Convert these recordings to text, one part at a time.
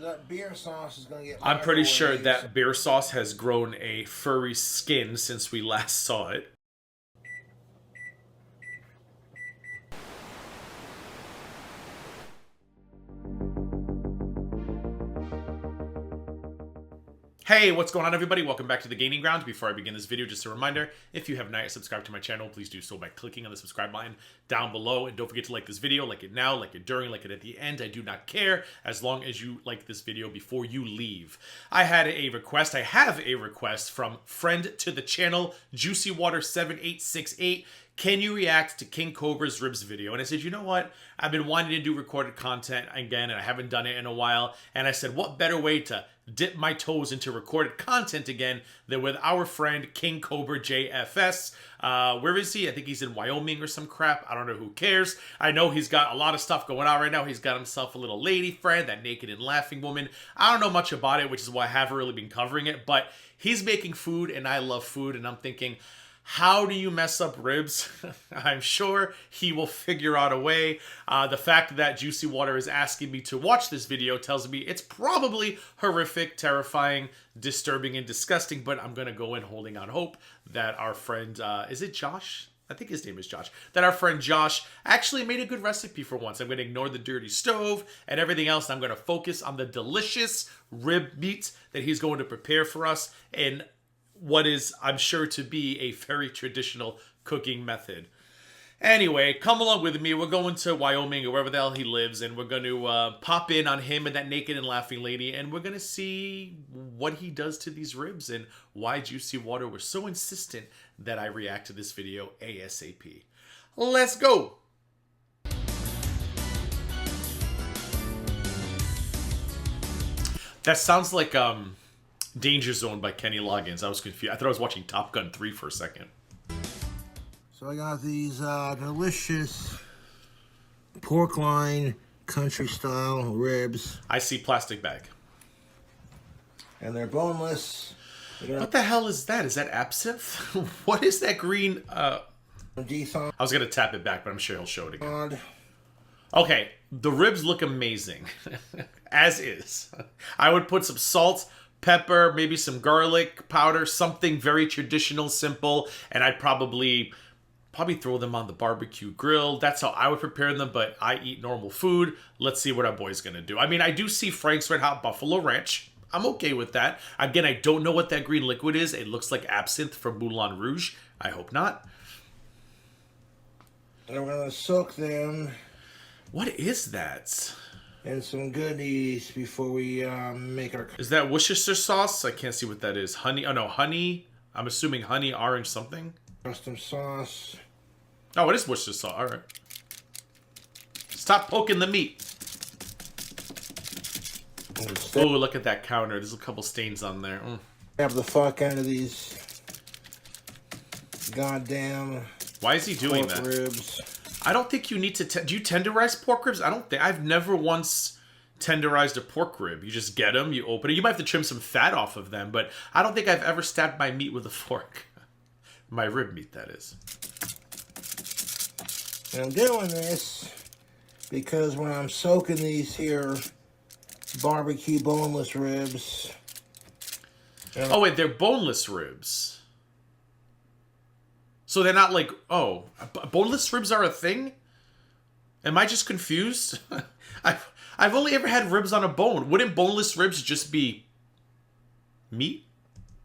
that beer sauce is going to get... I'm pretty sure that beer sauce has grown a furry skin since we last saw it. Hey, what's going on, everybody? Welcome back to the Gaining Ground. Before I begin this video, just a reminder, if you have not yet subscribed to my channel, please do so by clicking on the subscribe button down below. And don't forget to like this video, like it now, like it during, like it at the end. I do not care, as long as you like this video before you leave. I have a request from friend to the channel, JuicyWater7868. Can you react to King Cobra's ribs video? And I said, you know what? I've been wanting to do recorded content again, and I haven't done it in a while. And I said, what better way to dip my toes into recorded content again than with our friend King Cobra JFS. Where is he? I think he's in Wyoming or some crap. I don't know, who cares. I know he's got a lot of stuff going on right now. He's got himself a little lady friend, that naked and laughing woman. I don't know much about it, which is why I haven't really been covering it. But he's making food, and I love food, and I'm thinking, how do you mess up ribs? I'm sure he will figure out a way. The fact that Juicy Water is asking me to watch this video tells me it's probably horrific, terrifying, disturbing, and disgusting, but I'm going to go in holding out hope that our friend, is it Josh? I think his name is Josh. That our friend Josh actually made a good recipe for once. I'm going to ignore the dirty stove and everything else. I'm going to focus on the delicious rib meat that he's going to prepare for us in what is, I'm sure, to be a very traditional cooking method. Anyway, come along with me. We're going to Wyoming or wherever the hell he lives, and we're going to pop in on him and that naked and laughing lady, and we're going to see what he does to these ribs and why Juicy Water was so insistent that I react to this video ASAP. Let's go! That sounds like Danger Zone by Kenny Loggins. I was confused. I thought I was watching Top Gun 3 for a second. So I got these delicious pork loin country style ribs. I see plastic bag. And they're boneless. What the hell is that? Is that absinthe? What is that green? I was going to tap it back, but I'm sure he'll show it again. Okay, the ribs look amazing. As is. I would put some salt, pepper, maybe some garlic powder, something very traditional, simple, and I'd probably throw them on the barbecue grill. That's how I would prepare them, but I eat normal food. Let's see what our boy's gonna do. I mean, I do see Frank's Red Hot Buffalo Ranch. I'm okay with that. Again, I don't know what that green liquid is. It looks like absinthe from Moulin Rouge. I hope not. And we're gonna soak them. What is that? And some goodies before we make our... Is that Worcestershire sauce? I can't see what that is. Honey? Oh, no, honey. I'm assuming honey, orange something. Custom sauce. Oh, it is Worcestershire sauce. All right. Stop poking the meat. Oh, look at that counter. There's a couple stains on there. Have the fuck out of these goddamn... Why is he doing that? Ribs. I don't think you need to... Do you tenderize pork ribs? I don't think... I've never once tenderized a pork rib. You just get them, you open it. You might have to trim some fat off of them, but I don't think I've ever stabbed my meat with a fork. My rib meat, that is. And I'm doing this because when I'm soaking these here barbecue boneless ribs... Oh, wait, they're boneless ribs. So they're not like, oh, boneless ribs are a thing? Am I just confused? I've only ever had ribs on a bone. Wouldn't boneless ribs just be meat?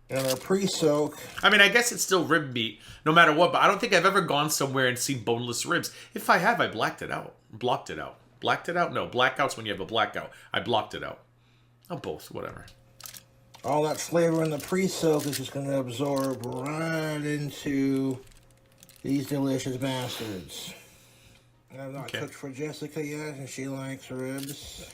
And our pre-soak. I mean, I guess it's still rib meat, no matter what, but I don't think I've ever gone somewhere and seen boneless ribs. If I have, I blacked it out. Blocked it out. Blacked it out? No, blackout's when you have a blackout. I blocked it out. Oh, both, whatever. All that flavor in the pre-soak is just going to absorb right into... these delicious bastards. I've not cooked for Jessica yet, and she likes ribs.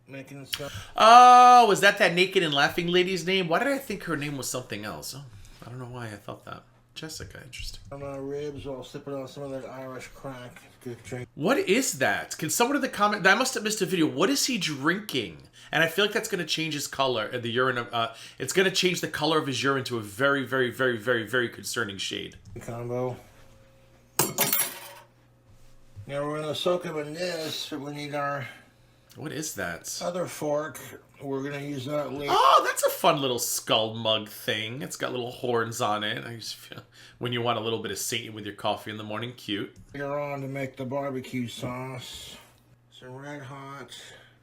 Making stuff. Oh, is that naked and laughing lady's name? Why did I think her name was something else? Oh, I don't know why I thought that. Jessica, interesting. On our ribs, I'll sip it on some of that Irish crack. Good drink. What is that? Can someone in the comment... I must have missed a video. What is he drinking? And I feel like that's going to change his color. The urine. It's going to change the color of his urine to a very, very, very, very, very concerning shade. Combo. Now we're going to soak them in this, but we need our... What is that? Other fork. We're gonna use that later. Oh, that's a fun little skull mug thing. It's got little horns on it. I just feel when you want a little bit of Satan with your coffee in the morning, cute. You're on to make the barbecue sauce. Some Red Hot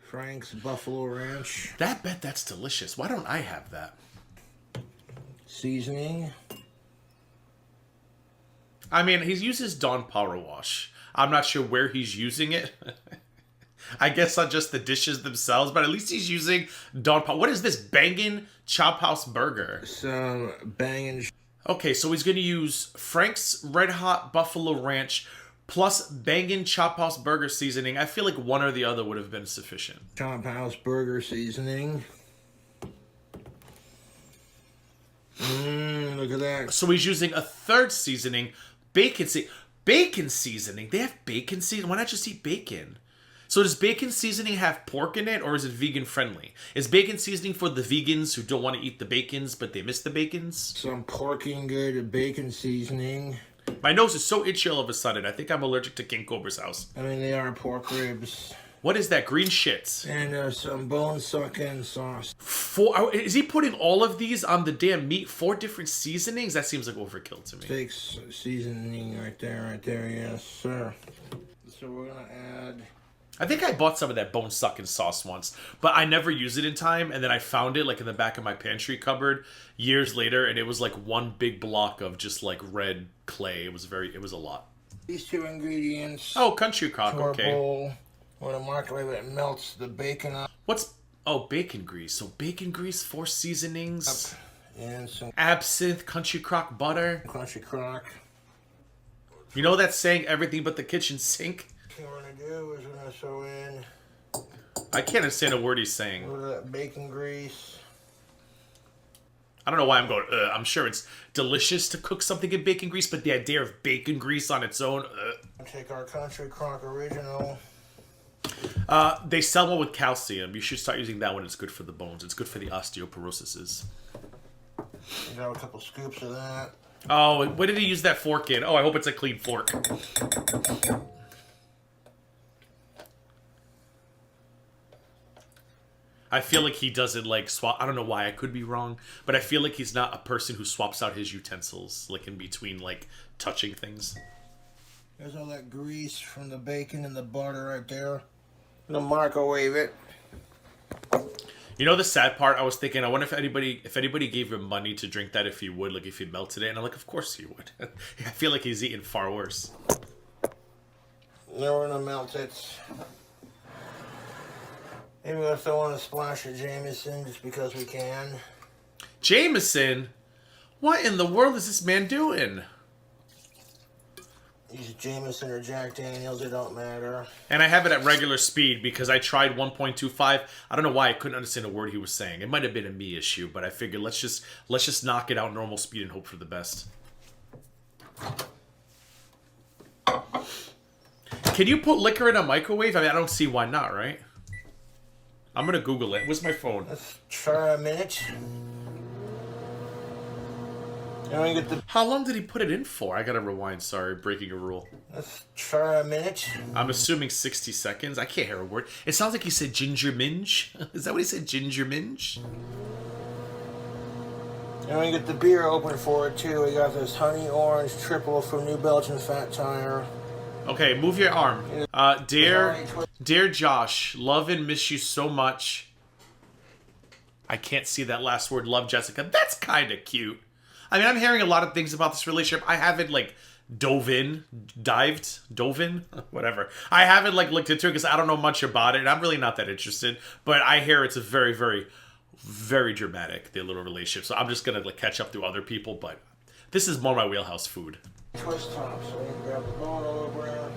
Frank's Buffalo Ranch. That's delicious. Why don't I have that? Seasoning. I mean, he uses Dawn Power Wash. I'm not sure where he's using it. I guess on just the dishes themselves, but at least he's using Dawn Power. What is this? Bangin' Chop House Burger. Some bangin'. Okay, so he's going to use Frank's Red Hot Buffalo Ranch plus Bangin' Chop House Burger seasoning. I feel like one or the other would have been sufficient. Chop House Burger seasoning. Look at that. So he's using a third seasoning, bacon seasoning. They have bacon seasoning. Why not just eat bacon? So does bacon seasoning have pork in it, or is it vegan friendly? Is bacon seasoning for the vegans who don't want to eat the bacons, but they miss the bacons? Some porking good bacon seasoning. My nose is so itchy all of a sudden. I think I'm allergic to King Cobra's house. I mean, they are pork ribs. What is that? Green shit. And some bone-sucking sauce. Is he putting all of these on the damn meat? 4 different seasonings? That seems like overkill to me. Steak seasoning right there, yes, sir. So we're going to add... I think I bought some of that bone-sucking sauce once, but I never used it in time, and then I found it like in the back of my pantry cupboard years later, and it was like one big block of just like red clay. It was a lot. These 2 ingredients. Oh, country crock, okay. Bowl. When a microwave, it melts the bacon up. Bacon grease. So bacon grease, 4 seasonings. And some absinthe, country crock butter. Country crock. You know that saying, everything but the kitchen sink? What we're going to do is we're going to throw in... I can't understand a word he's saying. A little of that bacon grease. I don't know why I'm going, I'm sure it's delicious to cook something in bacon grease, but the idea of bacon grease on its own, Take our country crock original. They sell one with calcium. You should start using that one. It's good for the bones. It's good for the osteoporosis. You got a couple scoops of that. Oh, what did he use that fork in? Oh, I hope it's a clean fork. I feel like he doesn't like swap. I don't know why. I could be wrong, but I feel like he's not a person who swaps out his utensils like in between like touching things. There's all that grease from the bacon and the butter right there. I'm gonna microwave it. You know the sad part? I was thinking, I wonder if anybody gave him money to drink that, if he would, like if he melted it. And I'm like, of course he would. I feel like he's eating far worse. Now we're gonna melt it. Maybe we'll throw in a splash of Jameson just because we can. Jameson? What in the world is this man doing? Use Jameson or Jack Daniels, it don't matter. And I have it at regular speed because I tried 1.25. I don't know why I couldn't understand a word he was saying. It might have been a me issue, but I figured let's just knock it out normal speed and hope for the best. Can you put liquor in a microwave? I mean, I don't see why not, right? I'm gonna Google it. Where's my phone? Let's try a minute. How long did he put it in for? I gotta rewind, sorry, breaking a rule. Let's try a minute. I'm assuming 60 seconds. I can't hear a word. It sounds like he said ginger minge. Is that what he said, ginger minge? And we get the beer open for it too. We got this honey orange triple from New Belgium Fat Tire. Okay, move your arm. Dear Josh, love and miss you so much. I can't see that last word, love Jessica. That's kind of cute. I mean, I'm hearing a lot of things about this relationship. I haven't, dove in, whatever. I haven't, looked into it because I don't know much about it, and I'm really not that interested. But I hear it's a very, very, very dramatic, their little relationship. So I'm just going to, catch up through other people, but this is more my wheelhouse food. Twist top, so we can grab the bone over there.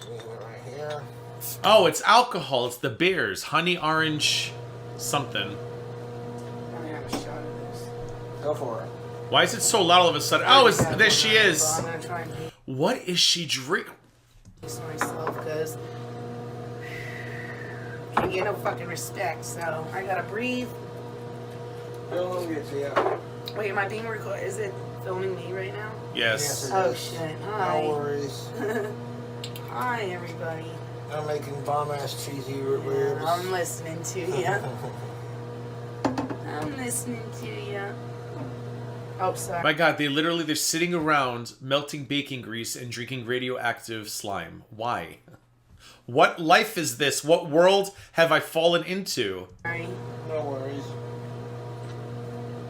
Leave it right here. Oh, it's alcohol. It's the beers. Honey orange something. Go for it. Why is it so loud all of a sudden? Oh, there she is. What is she drinking? Myself because I can't get no fucking respect, so I gotta breathe. Wait, am I being recorded? Is it filming me right now? Yes. Oh shit! Hi. No worries. Hi, everybody. I'm making bomb-ass cheesy ribs. I'm listening to you. I'm listening to you. Oh, sorry. My God, they're sitting around melting bacon grease and drinking radioactive slime. Why? What life is this? What world have I fallen into? Sorry. No worries.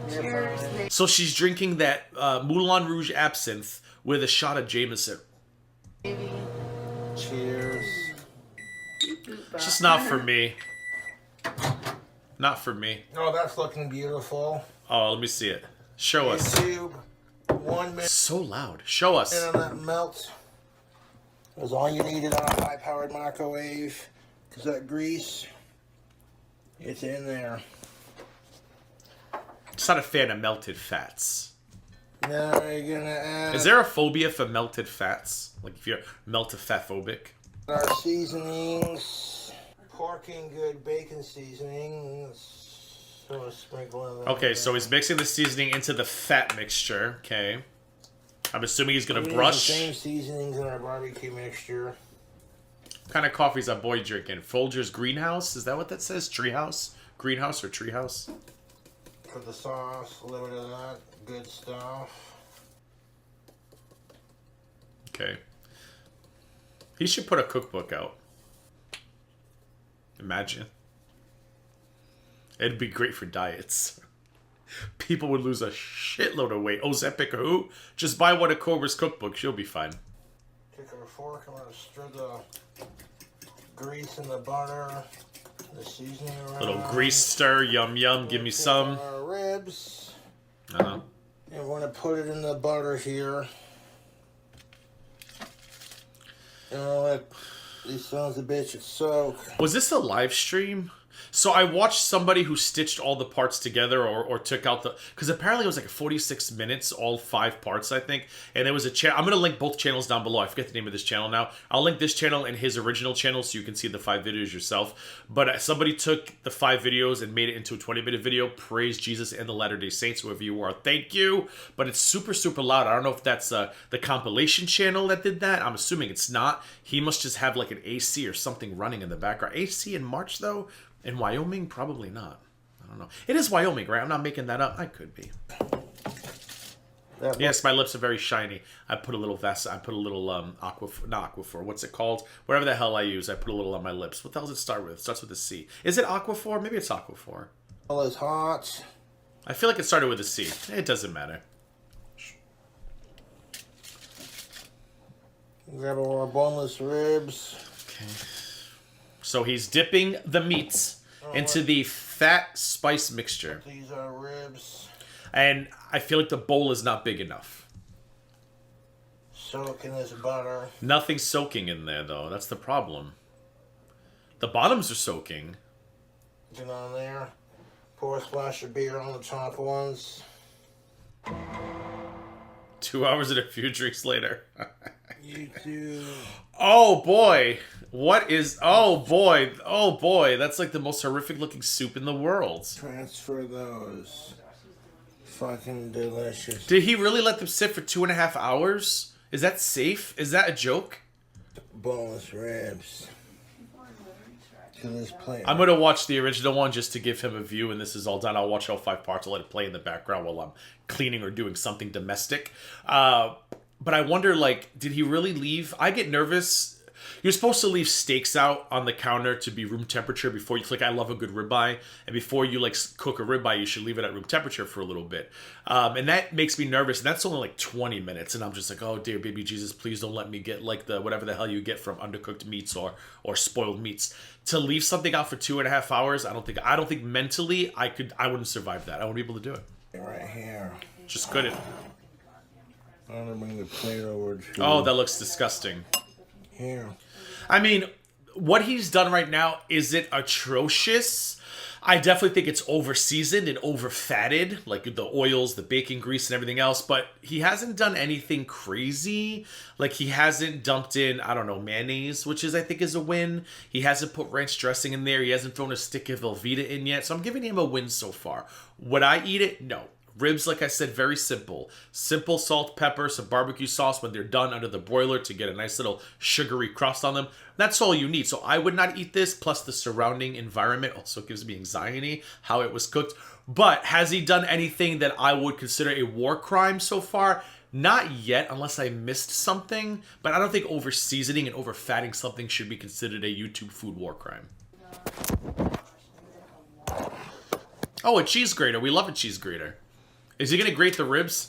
Cheers, Nick. So she's drinking that Moulin Rouge absinthe with a shot of Jameson. Baby. Cheers. It's just not for me. Not for me. Oh, that's looking beautiful. Oh, let me see it. Show us. YouTube, 1 minute. So loud. Show us. And that melts. That's all you needed on a high-powered microwave. Because that grease, it's in there. Just not a fan of melted fats. Now you're gonna add Is there a phobia for melted fats? Like if you're melted fat phobic? our seasonings. Pork and good bacon seasoning. So a sprinkle of that. Okay, so he's mixing the seasoning into the fat mixture. Okay. I'm assuming he's gonna We use brush. the same seasonings in our barbecue mixture. What kind of coffee is that boy drinking? Folger's Greenhouse? Is that what that says? Treehouse? Greenhouse or Treehouse? For the sauce, a little bit of that. Good stuff. Okay. He should put a cookbook out. Imagine. It'd be great for diets. People would lose a shitload of weight. Ozempic or who? Just buy one of Cobra's cookbooks. She'll be fine. Take our fork. I'm going to stir the grease and the butter, the seasoning around. Little grease stir. Yum, yum. Give me some. Our ribs. Uh-huh. And we're going to put it in the butter here. And we'll let these sons of bitches soak. Was this a live stream? So I watched somebody who stitched all the parts together or took out the... Because apparently it was like 46 minutes, all 5 parts, I think. And there was a channel... I'm going to link both channels down below. I forget the name of this channel now. I'll link this channel and his original channel so you can see the 5 videos yourself. But somebody took the 5 videos and made it into a 20-minute video. Praise Jesus and the Latter-day Saints, whoever you are. Thank you. But it's super, super loud. I don't know if that's the compilation channel that did that. I'm assuming it's not. He must just have like an AC or something running in the background. AC in March, though? In Wyoming? Probably not. I don't know. It is Wyoming, right? I'm not making that up. I could be. Yes, my lips are very shiny. I put a little I put a little Aquaphor. What's it called? Whatever the hell I use, I put a little on my lips. What the hell does it start with? It starts with a C. Is it Aquaphor? Maybe it's Aquaphor. All is hot. I feel like it started with a C. It doesn't matter. Grab all our boneless ribs. Okay. So he's dipping the meats into the fat spice mixture. These are ribs. And I feel like the bowl is not big enough. Soak in this butter. Nothing's soaking in there, though. That's the problem. The bottoms are soaking. Get on there. Pour a splash of beer on the top ones. 2 hours and a few drinks later. YouTube. Oh, boy. What is... Oh, boy. Oh, boy. That's like the most horrific looking soup in the world. Transfer those. Fucking delicious. Did he really let them sit for 2.5 hours? Is that safe? Is that a joke? Boneless ribs. To this plate. I'm going to watch the original one just to give him a view, and this is all done. I'll watch all 5 parts. I'll let it play in the background while I'm cleaning or doing something domestic. But I wonder, like, did he really leave? I get nervous. You're supposed to leave steaks out on the counter to be room temperature before you... Like, I love a good ribeye. And before you, like, cook a ribeye, you should leave it at room temperature for a little bit. And that makes me nervous. And that's only, like, 20 minutes. And I'm just like, oh, dear baby Jesus, please don't let me get, like, the whatever the hell you get from undercooked meats or spoiled meats. To leave something out for 2.5 hours, I don't think mentally I wouldn't survive that. I wouldn't be able to do it. Right here. Just couldn't. I'm gonna bring the plate over to... Oh, that looks disgusting. Here. I mean, what he's done right now, is it atrocious? I definitely think it's over-seasoned and over-fatted, like the oils, the bacon grease, and everything else, but he hasn't done anything crazy. Like, he hasn't dumped in, I don't know, mayonnaise, which I think is a win. He hasn't put ranch dressing in there. He hasn't thrown a stick of Velveeta in yet, so I'm giving him a win so far. Would I eat it? No. Ribs, like I said, very simple. Simple salt, pepper, some barbecue sauce when they're done under the broiler to get a nice little sugary crust on them. That's all you need. So I would not eat this, plus the surrounding environment also gives me anxiety, how it was cooked. But has he done anything that I would consider a war crime so far? Not yet, unless I missed something. But I don't think over-seasoning and over-fatting something should be considered a YouTube food war crime. Oh, a cheese grater. We love a cheese grater. Is he going to grate the ribs?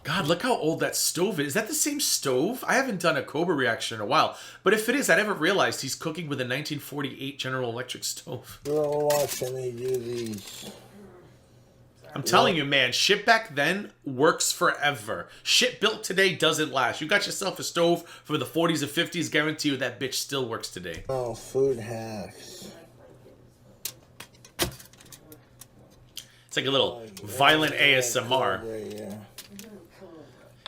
God, look how old that stove is. Is that the same stove? I haven't done a Cobra reaction in a while. But if it is, I never realized he's cooking with a 1948 General Electric stove. We're watching me do these. I'm telling you, man, shit back then works forever. Shit built today doesn't last. You got yourself a stove for the 40s and 50s, guarantee you that bitch still works today. Oh, food hacks. It's like a little violent ASMR. Yeah.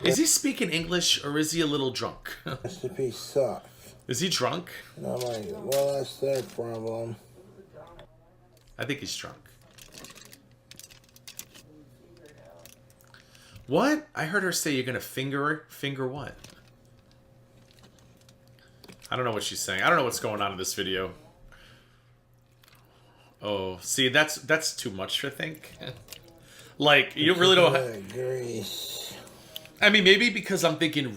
Is he speaking English or is he a little drunk? Recipe sucks. Is he drunk? No, well, that's their problem. I think he's drunk. What? I heard her say you're gonna finger her? Finger what? I don't know what she's saying. I don't know what's going on in this video. Oh, see, that's too much, I think. Like, you really don't... Grease. I mean, maybe because I'm thinking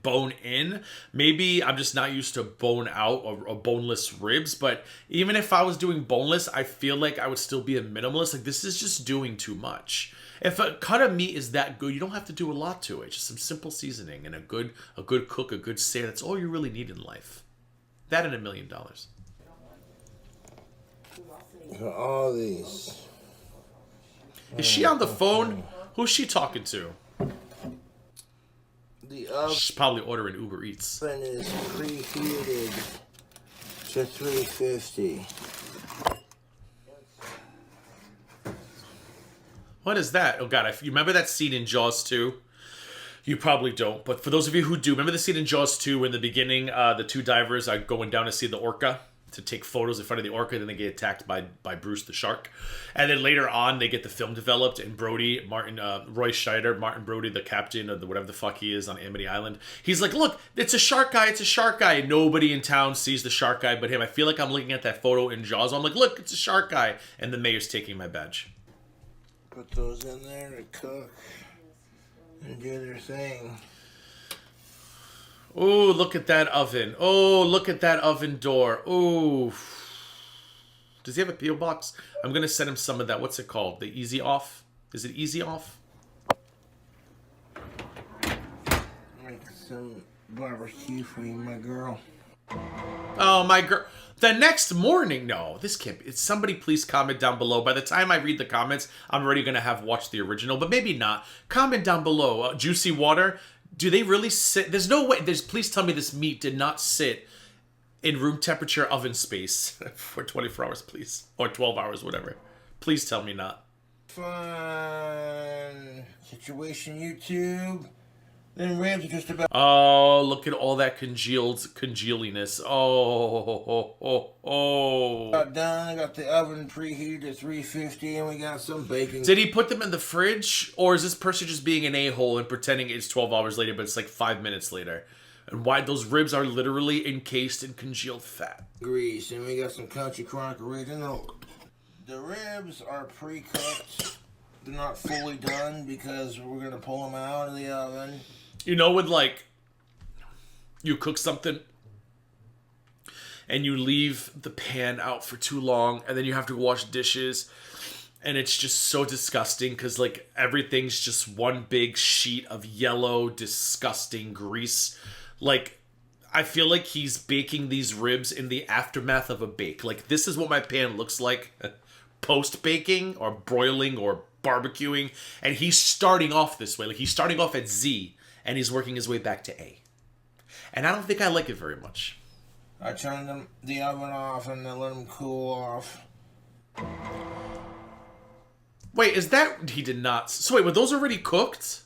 bone in. Maybe I'm just not used to bone out or boneless ribs. But even if I was doing boneless, I feel like I would still be a minimalist. Like, this is just doing too much. If a cut of meat is that good, you don't have to do a lot to it. Just some simple seasoning and a good cook, a good sear. That's all you really need in life. That and $1 million. All these. Is she on the phone? Who's she talking to? The oven She's probably ordering Uber Eats. is preheated to 350. What is that? Oh god, you remember that scene in Jaws 2? You probably don't, but for those of you who do, remember the scene in Jaws 2 where in the beginning the two divers are going down to see the orca, to take photos in front of the orca, then they get attacked by Bruce the shark. And then later on, they get the film developed, and Brody, Roy Scheider, Martin Brody, the captain of the whatever the fuck he is on Amity Island, he's like, look, it's a shark guy, it's a shark guy. And nobody in town sees the shark guy but him. I feel like I'm looking at that photo in Jaws. I'm like, look, it's a shark guy. And the mayor's taking my badge. Put those in there to cook and do their thing. Oh, look at that oven. Oh, look at that oven door. Oh. Does he have a P.O. box? I'm going to send him some of that. What's it called? The Easy Off? Is it Easy Off? Make some barbecue for you, my girl. Oh, my girl. The next morning. No, this can't be. Somebody please comment down below. By the time I read the comments, I'm already going to have watched the original, but maybe not. Comment down below. Juicy Water. Do they really sit? There's no way. Please tell me this meat did not sit in room temperature oven space for 24 hours, please. Or 12 hours, whatever. Please tell me not. Fun situation, YouTube. Then ribs are just about... Oh, look at all that congealiness. Oh. Got done. I got the oven preheated to 350 and we got some bacon. Did he put them in the fridge? Or is this person just being an a-hole and pretending it's 12 hours later, but it's like 5 minutes later? And why those ribs are literally encased in congealed fat. Grease. And we got some Country Crock Original. The ribs are pre-cooked. They're not fully done because we're going to pull them out of the oven. You know, when like you cook something and you leave the pan out for too long and then you have to wash dishes and it's just so disgusting because like everything's just one big sheet of yellow, disgusting grease. Like, I feel like he's baking these ribs in the aftermath of a bake. Like, this is what my pan looks like post-baking or broiling or barbecuing. And he's starting off this way. Like, he's starting off at Z and he's working his way back to A. And I don't think I like it very much. I turned the oven off and I let them cool off. Wait, is that... He did not... So wait, were those already cooked?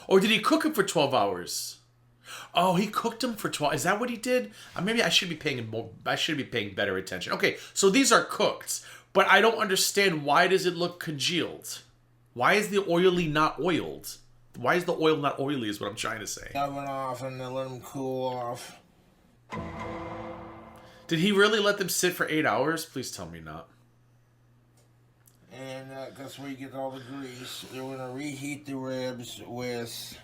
Or did he cook them for 12 hours? Oh, he cooked them for 12. Is that what he did? Maybe I should be paying more. I should be paying better attention. Okay, so these are cooked, but I don't understand, why does it look congealed? Why is the oily not oiled? Why is the oil not oily is what I'm trying to say. Oven off and then let them cool off. Did he really let them sit for 8 hours? Please tell me not. And that's where you get all the grease. They're going to reheat the ribs with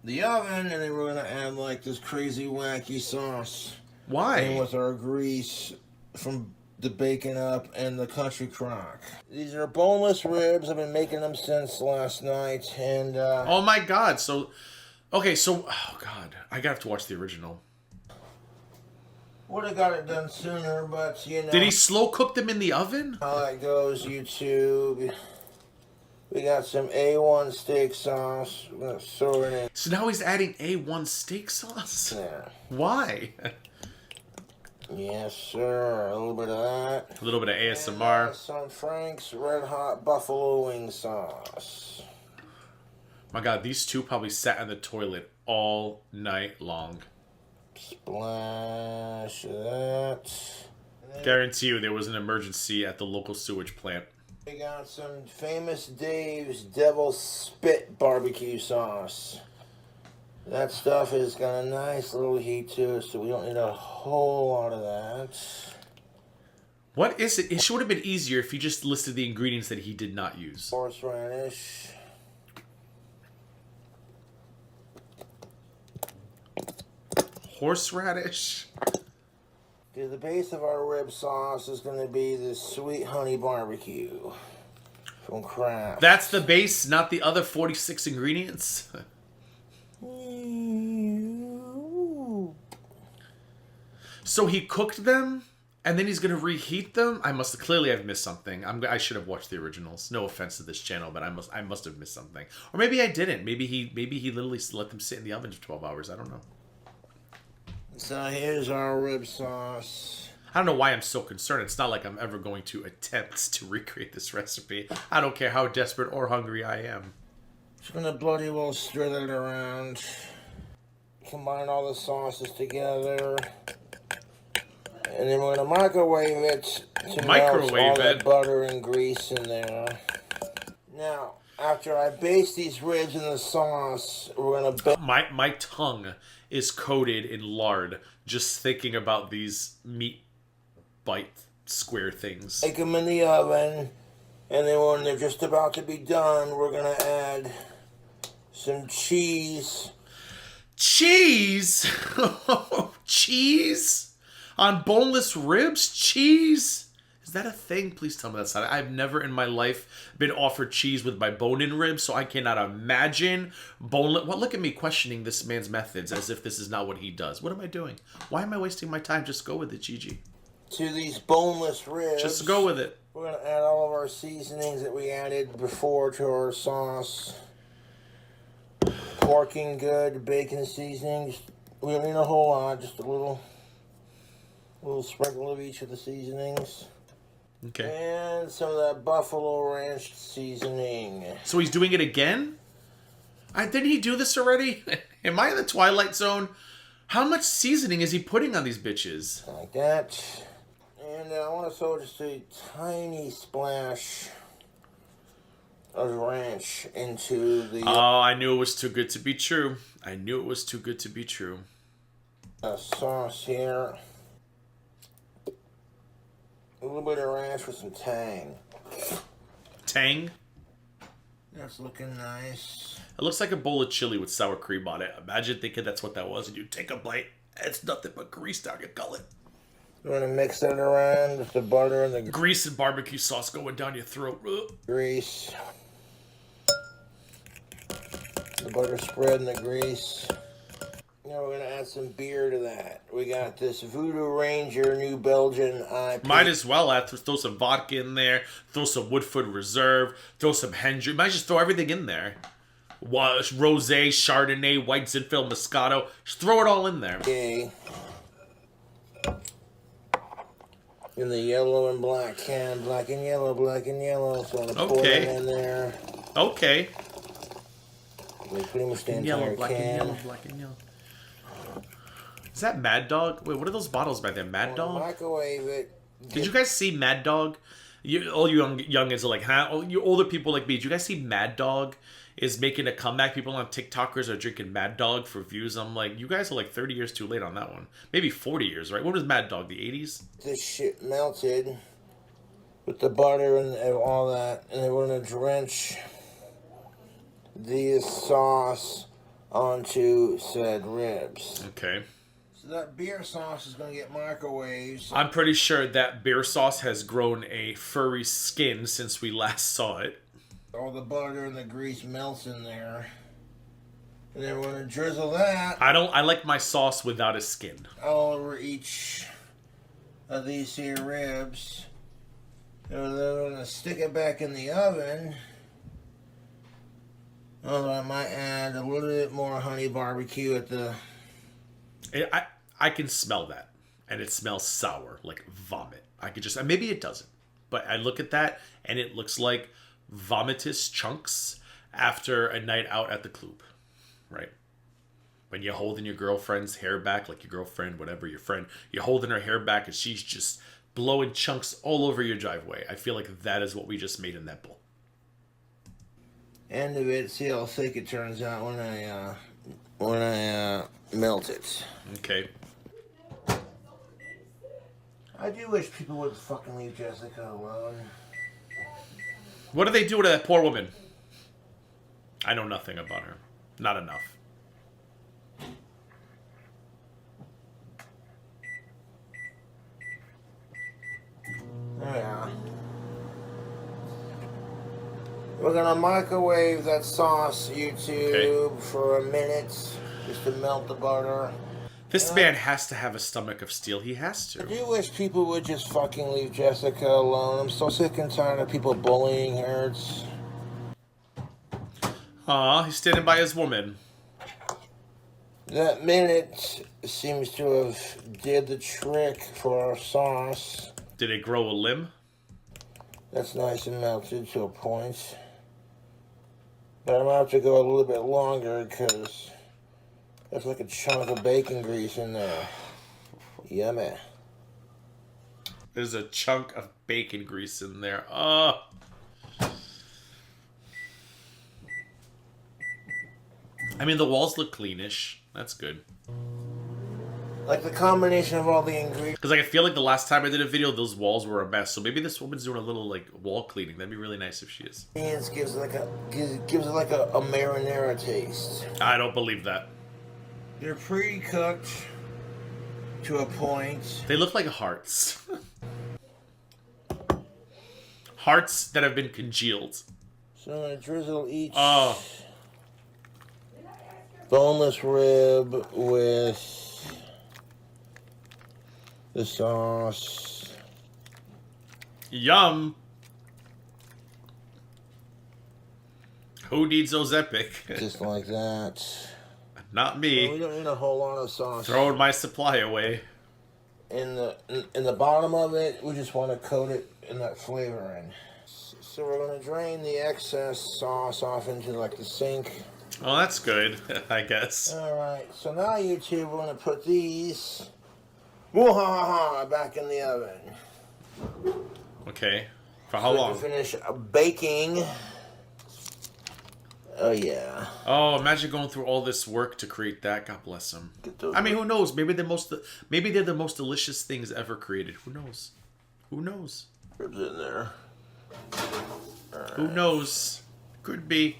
the oven, and then we're going to add like this crazy wacky sauce. Why? And with our grease from the bacon up and the country crock. These are boneless ribs. I've been making them since last night, and oh my god! So, okay, so oh god, I gotta have to watch the original. would have got it done sooner, but you know. Did he slow cook them in the oven? How that goes, YouTube. We got some A1 steak sauce. We're gonna throw it in. So now he's adding A1 steak sauce. Yeah. Why? Yes, sir. A little bit of that. A little bit of ASMR. And, some Frank's Red Hot Buffalo Wing Sauce. My god, these two probably sat in the toilet all night long. Splash of that. Guarantee you there was an emergency at the local sewage plant. We got some Famous Dave's Devil Spit barbecue sauce. That stuff has got a nice little heat to it, so we don't need a whole lot of that. What is it? It would have been easier if he just listed the ingredients that he did not use. Horseradish. Horseradish? Okay, the base of our rib sauce is going to be the sweet honey barbecue from Kraft. That's the base, not the other 46 ingredients? So he cooked them, and then he's gonna reheat them. Clearly I've missed something. I should have watched the originals. No offense to this channel, but I must have missed something, or maybe I didn't. Maybe he literally let them sit in the oven for 12 hours. I don't know. So here's our rib sauce. I don't know why I'm so concerned. It's not like I'm ever going to attempt to recreate this recipe. I don't care how desperate or hungry I am. Just gonna bloody well stir that around. Combine all the sauces together. And then we're going to microwave it to melt all that butter and grease in there. Now, after I baste these ribs in the sauce, we're going to... My tongue is coated in lard just thinking about these meat bite square things. Bake them in the oven, and then when they're just about to be done, we're going to add some cheese. Cheese? Cheese? On boneless ribs? Cheese? Is that a thing? Please tell me that's not. I've never in my life been offered cheese with my bone-in ribs, so I cannot imagine boneless... Well, look at me questioning this man's methods as if this is not what he does. What am I doing? Why am I wasting my time? Just go with it, Gigi. To these boneless ribs... Just go with it. We're going to add all of our seasonings that we added before to our sauce. Porking good, bacon seasonings. We don't need a whole lot, just a little sprinkle of each of the seasonings. Okay. And some of that Buffalo Ranch seasoning. So he's doing it again? Didn't he do this already? Am I in the Twilight Zone? How much seasoning is he putting on these bitches? Like that. And I want to throw just a tiny splash of ranch into the... Oh, I knew it was too good to be true. I knew it was too good to be true. Sauce here. A little bit of ranch with some tang. Tang? That's looking nice. It looks like a bowl of chili with sour cream on it. Imagine thinking that's what that was, and you take a bite. It's nothing but grease down your gullet. You want to mix that around with the butter and the... Grease and barbecue sauce going down your throat. Grease. The butter spread and the grease. Now we're going to add some beer to that. We got this Voodoo Ranger New Belgian IPA. Might as well throw some vodka in there, throw some Woodford Reserve, throw some Hendrick. Might just throw everything in there. Rosé, Chardonnay, White Zinfandel, Moscato. Just throw it all in there. Okay. In the yellow and black can. Black and yellow, black and yellow. So I'm going to pour it in there. Okay. We pretty much the entire Yellow, black can. and yellow, black and yellow. Is that Mad Dog? Wait, what are those bottles by there? Mad Dog? Microwave it. Did you guys see Mad Dog? All you youngins are like, huh? All you older people like me, did you guys see Mad Dog is making a comeback? People on TikTokers are drinking Mad Dog for views. I'm like, you guys are like 30 years too late on that one. Maybe 40 years, right? When was Mad Dog? The 80s? This shit melted with the butter and all that, and then we're gonna drench the sauce onto said ribs. Okay. So that beer sauce is gonna get microwaved. I'm pretty sure that beer sauce has grown a furry skin since we last saw it. All the butter and the grease melts in there. And then we're gonna drizzle that I like my sauce without a skin. all over each of these here ribs. And then we're gonna stick it back in the oven. Although I might add a little bit more honey barbecue at the... I can smell that. And it smells sour, like vomit. I could just... Maybe it doesn't. But I look at that, and it looks like vomitous chunks after a night out at the club. Right? When you're holding your girlfriend's hair back, like your girlfriend, whatever, your friend, you're holding her hair back, and she's just blowing chunks all over your driveway. I feel like that is what we just made in that bowl. End of it, see how thick it turns out when I melt it. Okay. I do wish people would fucking leave Jessica alone. What do they do to that poor woman? I know nothing about her. Not enough. Yeah. We're gonna microwave that sauce, YouTube, for a minute, just to melt the butter. This man has to have a stomach of steel. He has I to. do wish people would just fucking leave Jessica alone. I'm so sick and tired of people bullying her. Aw, he's standing by his woman. That minute seems to have did the trick for our sauce. Did it grow a limb? That's nice and melted to a point. But I'm going to have to go a little bit longer because there's like a chunk of bacon grease in there. Yummy. There's a chunk of bacon grease in there. Oh. I mean, the walls look cleanish. That's good. Like the combination of all the ingredients. Because like, I feel like the last time I did a video, those walls were a mess. So maybe this woman's doing a little like wall cleaning. That'd be really nice if she is. Gives it like a marinara taste. I don't believe that. They're pre-cooked to a point. They look like hearts. Hearts that have been congealed. So I'm gonna drizzle each Oh. boneless rib with the sauce. Yum. Who needs those epic? Just like that. Not We me. don't need a whole lot of sauce. Throwing my supply away. In the bottom of it, we just want to coat it in that flavoring. So we're gonna drain the excess sauce off into like the sink. Oh, that's good, I guess. All right. So now, YouTube, we're gonna put these back in the oven. Okay. For how So long? to finish baking. Oh yeah. Oh, imagine going through all this work to create that. God bless them. I mean, who knows? Maybe they're the most delicious things ever created. Who knows? Who knows? Ribs in there. Who knows? Could be.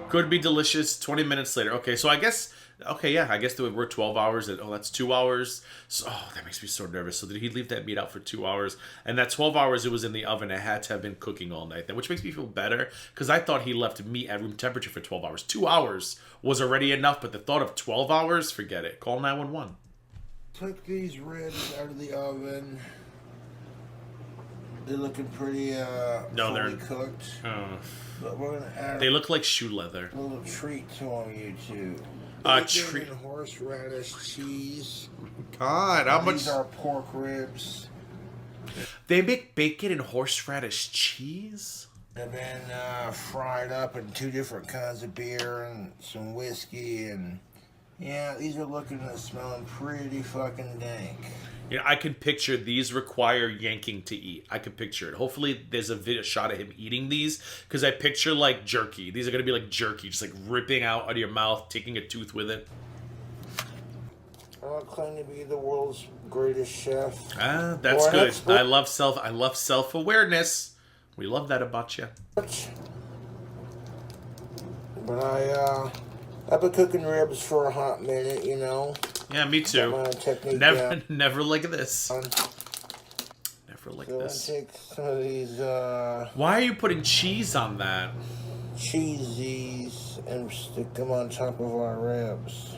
Could be delicious. 20 minutes later. Okay, so I guess. Okay, yeah, I guess we're 12 hours. Oh, that's 2 hours. So, oh, that makes me so nervous. So did he leave that meat out for 2 hours? And that 12 hours it was in the oven. It had to have been cooking all night then, which makes me feel better because I thought he left meat at room temperature for 12 hours. 2 hours was already enough, but the thought of 12 hours, forget it. Call 911. Took these ribs out of the oven. They're looking pretty No, fully they're cooked. Oh, But we're gonna add they look like shoe leather. a little treat to them, YouTube. Treat. And horseradish cheese. God, how much? These are pork ribs. They make bacon and horseradish cheese? They've been fried up in 2 different kinds of beer and some whiskey and Yeah, these are looking and smelling pretty fucking dank. You know, I can picture these require yanking to eat. I can picture it. Hopefully, there's a video shot of him eating these, because I picture like jerky. These are gonna be like jerky, just like ripping out of your mouth, taking a tooth with it. I don't claim to be the world's greatest chef. Ah, that's Or good. expert. I love self-awareness. We love that about you. But I've been cooking ribs for a hot minute, you know. Yeah, me too. Got my technique Never, down. never like this. Never like So this. I take some of these Why are you putting cheese on that? cheesies and stick them on top of our ribs.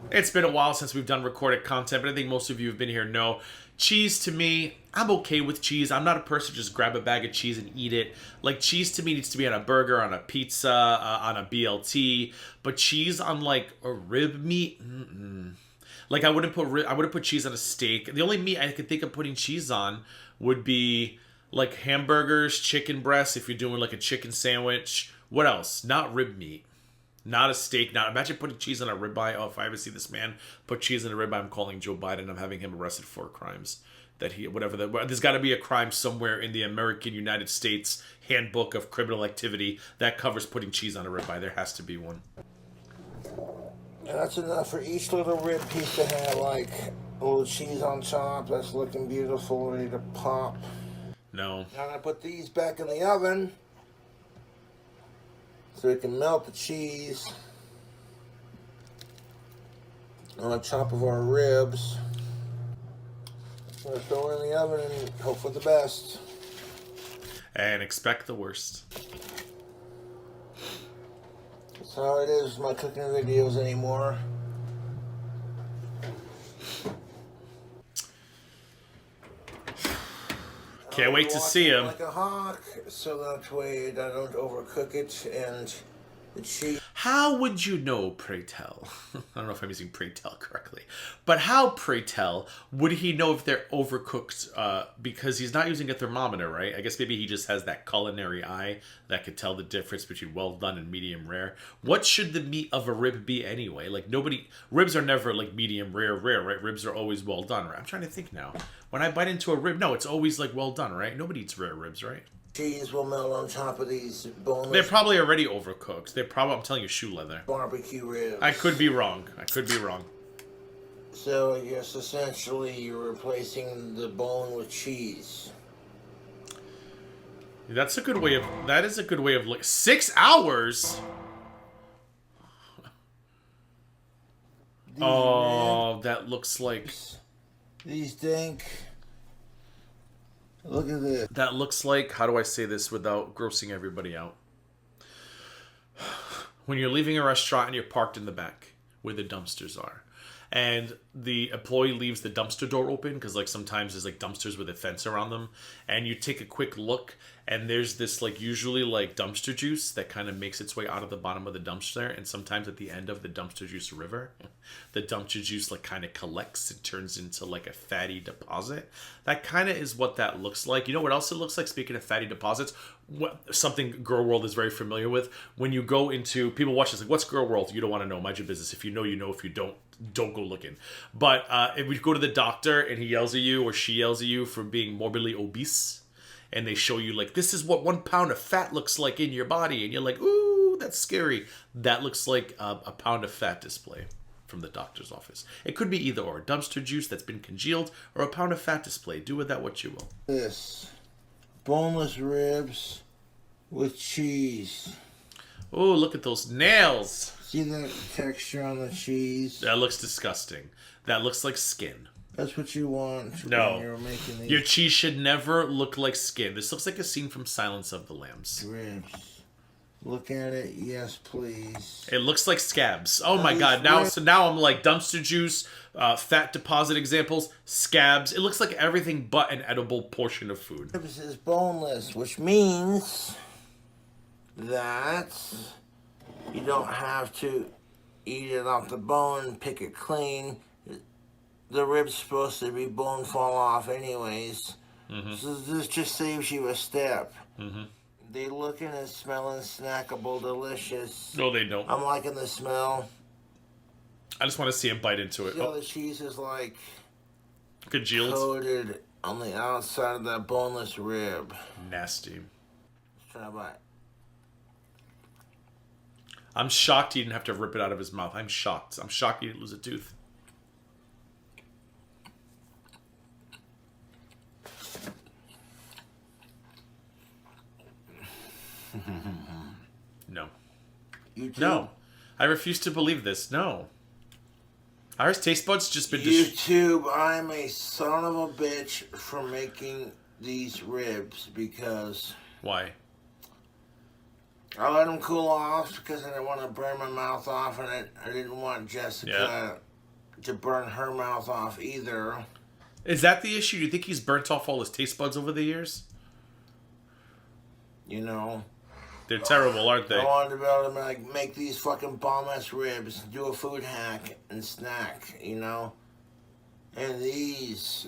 It's been a while since we've done recorded content, but I think most of you have been here know. Cheese to me, I'm okay with cheese. I'm not a person to just grab a bag of cheese and eat it. Like, cheese to me needs to be on a burger, on a pizza, on a BLT. But cheese on like a rib meat, like I wouldn't put cheese on a steak. The only meat I could think of putting cheese on would be like hamburgers, chicken breasts. If you're doing like a chicken sandwich, what else? Not rib meat. Not a steak. Not imagine putting cheese on a ribeye. Oh, if I ever see this man put cheese on a ribeye, I'm calling Joe Biden. I'm having him arrested for crimes that he whatever that. There's got to be a crime somewhere in the American United States Handbook of Criminal Activity that covers putting cheese on a ribeye. There has to be one. And that's enough for each little rib piece to have like a little cheese on top. That's looking beautiful, ready to pop. No. Now I'm gonna put these back in the oven so we can melt the cheese on top of our ribs. I'm gonna throw it in the oven and hope for the best. And expect the worst. That's how it is with my cooking videos anymore. Can't wait to see him. Like a hawk, so that way I don't overcook it and the cheese. How would you know, pray tell? I don't know if I'm using pray tell correctly. But how, pray tell, would he know if they're overcooked? Because he's not using a thermometer, right? I guess maybe he just has that culinary eye that could tell the difference between well done and medium rare. What should the meat of a rib be anyway? Like ribs are never like medium rare, right? Ribs are always well done, right? I'm trying to think now. When I bite into a rib, no, it's always like well done, right? Nobody eats rare ribs, right? Cheese will melt on top of these boneless. They're probably already overcooked. I'm telling you, shoe leather. Barbecue ribs. I could be wrong. So I guess essentially you're replacing the bone with cheese. That is a good way of 6 hours? Oh, that looks like... These dank. Look at this. That looks like, how do I say this without grossing everybody out? When you're leaving a restaurant and you're parked in the back where the dumpsters are, and the employee leaves the dumpster door open, because like sometimes there's like dumpsters with a fence around them, and you take a quick look and there's this like usually like dumpster juice that kind of makes its way out of the bottom of the dumpster, and sometimes at the end of the dumpster juice river, the dumpster juice like kind of collects and turns into like a fatty deposit. That kind of is what that looks like. You know what else it looks like, speaking of fatty deposits? Something Girl World is very familiar with. When you go into, people watch this like, what's Girl World? You don't want to know, mind your business. If you know, you know. If you don't go looking. But if you go to the doctor and he yells at you or she yells at you for being morbidly obese, and they show you like, this is what 1 pound of fat looks like in your body, and you're like, ooh, that's scary. That looks like a pound of fat display from the doctor's office. It could be either or, dumpster juice that's been congealed or a pound of fat display. Do with that what you will. This boneless ribs with cheese. Oh, look at those nails. See that texture on the cheese? That looks disgusting. That looks like skin. That's what you want No. when you're making these Your cheese should never look like skin. This looks like a scene from Silence of the Lambs. ribs. Look at it, yes, please. It looks like scabs. Oh my Nice god! Now, rib. so now I'm like dumpster juice, fat deposit examples, scabs. It looks like everything but an edible portion of food. Ribs is boneless, which means that you don't have to eat it off the bone, pick it clean. The rib's supposed to be bone fall off anyways. So this just saves you a step. They looking and smelling snackable, delicious. No, they don't. I'm liking the smell. I just want to see him bite into it. See how the cheese is like Congealed. coated on the outside of that boneless rib. Nasty. Let's try a bite. I'm shocked he didn't have to rip it out of his mouth. I'm shocked. I'm shocked he didn't lose a tooth. No. YouTube? No. I refuse to believe this. No. Our taste buds just been YouTube, I'm a son of a bitch for making these ribs because Why? I let them cool off because I didn't want to burn my mouth off, and I didn't want Jessica to burn her mouth off either. Is that the issue? Do you think he's burnt off all his taste buds over the years? You know, They're terrible, aren't they? I wanted to be able to like make these fucking bomb-ass ribs, do a food hack, and snack, you know? And these,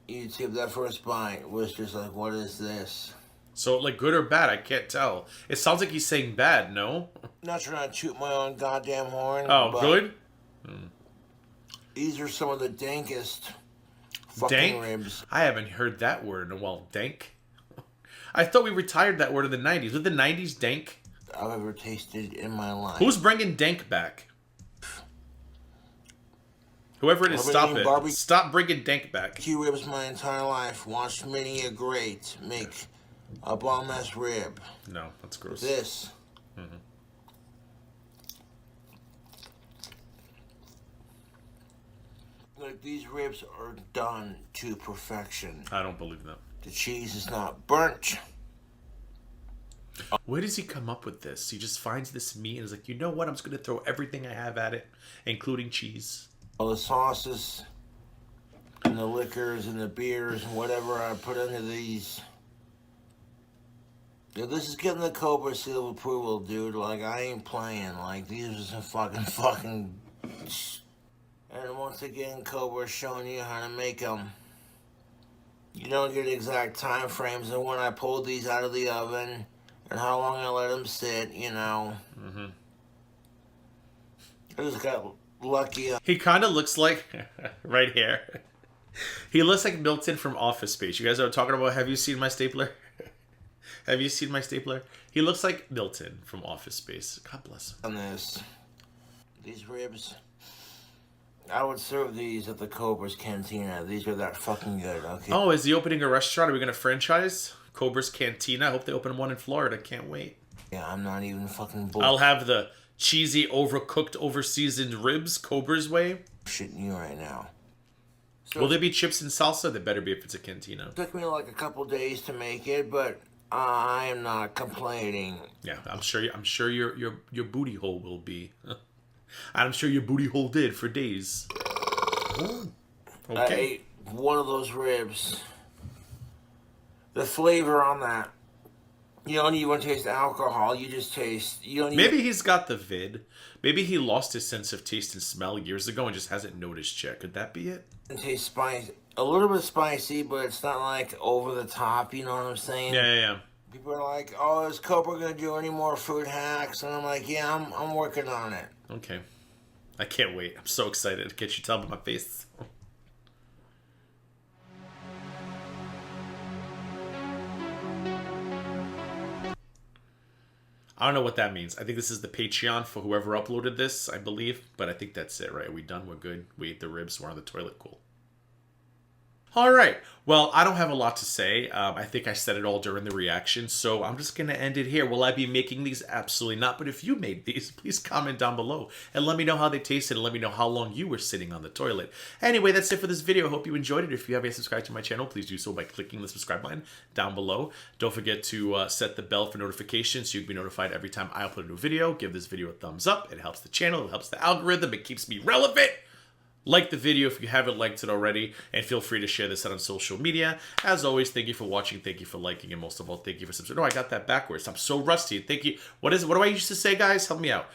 YouTube, that first bite was just like, what is this? So, like, good or bad? I can't tell. It sounds like he's saying bad, no? Not trying to toot my own goddamn horn. Oh, but good? these are some of the dankest fucking Dank? ribs. I haven't heard that word in a while. Dank? I thought we retired that word in the 90s. Was the 90s dank? I've ever tasted in my life. Who's bringing dank back? Whoever it is, stop it. Stop bringing dank back. Barbecue ribs my entire life. Watched many a great make a bomb-ass rib. No, that's gross. This. Like, these ribs are done to perfection. I don't believe that. The cheese is not burnt. Where does he come up with this? He just finds this meat and is like, you know what? I'm just going to throw everything I have at it, including cheese. All the sauces and the liquors and the beers and whatever I put into these. Dude, this is getting the Cobra seal of approval, dude. Like, I ain't playing. Like, these are some fucking... And once again, Cobra's showing you how to make them. You don't get exact time frames of when I pulled these out of the oven and how long I let them sit, you know. I just got lucky. He kind of looks like, right here, he looks like Milton from Office Space. You guys are talking about, have you seen my stapler? Have you seen my stapler? He looks like Milton from Office Space. God bless him. On this. These ribs. I would serve these at the Cobra's Cantina. These are that fucking good, okay? Oh, is he opening a restaurant? Are we going to franchise? Cobra's Cantina? I hope they open one in Florida. Can't wait. Yeah, I'm not even fucking bull. I'll have the cheesy, overcooked, overseasoned ribs, Cobra's way. Shitting you right now. So Will there be chips and salsa? They better be if it's a cantina. it took me like a couple days to make it, but I am not complaining. Yeah, I'm sure your booty hole will be. I'm sure your booty hole did for days. Ooh. I ate one of those ribs. The flavor on that. You don't even taste alcohol. You just taste... You don't even... Maybe he's got the vid. Maybe he lost his sense of taste and smell years ago and just hasn't noticed yet. Could that be it? It tastes spicy. A little bit spicy, but it's not like over the top. You know what I'm saying? Yeah. People are like, "Oh, is Cobra gonna do any more food hacks?" And I'm like, "Yeah, I'm working on it." Okay. I can't wait. I'm so excited to get you tell by my face. I don't know what that means. I think this is the Patreon for whoever uploaded this, I believe. But I think that's it, right? Are we done? We're good. We ate the ribs. We're on the toilet. Cool. All right. Well, I don't have a lot to say. I think I said it all during the reaction, so I'm just going to end it here. Will I be making these? Absolutely not. But if you made these, please comment down below and let me know how they tasted and let me know how long you were sitting on the toilet. Anyway, that's it for this video. I hope you enjoyed it. If you haven't subscribed to my channel, please do so by clicking the subscribe button down below. Don't forget to set the bell for notifications so you can be notified every time I upload a new video. Give this video a thumbs up. It helps the channel. It helps the algorithm. It keeps me relevant. Like the video if you haven't liked it already, and feel free to share this out on social media. As always, thank you for watching, thank you for liking, and most of all, thank you for subscribing. No, I got that backwards. I'm so rusty. Thank you. What do I used to say, guys? Help me out.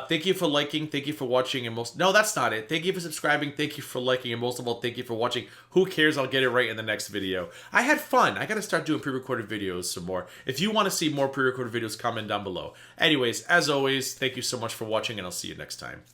Thank you for liking, thank you for watching, and no, that's not it. Thank you for subscribing, thank you for liking, and most of all, thank you for watching. Who cares? I'll get it right in the next video. I had fun. I gotta start doing pre-recorded videos some more. If you want to see more pre-recorded videos, comment down below. Anyways, as always, thank you so much for watching, and I'll see you next time.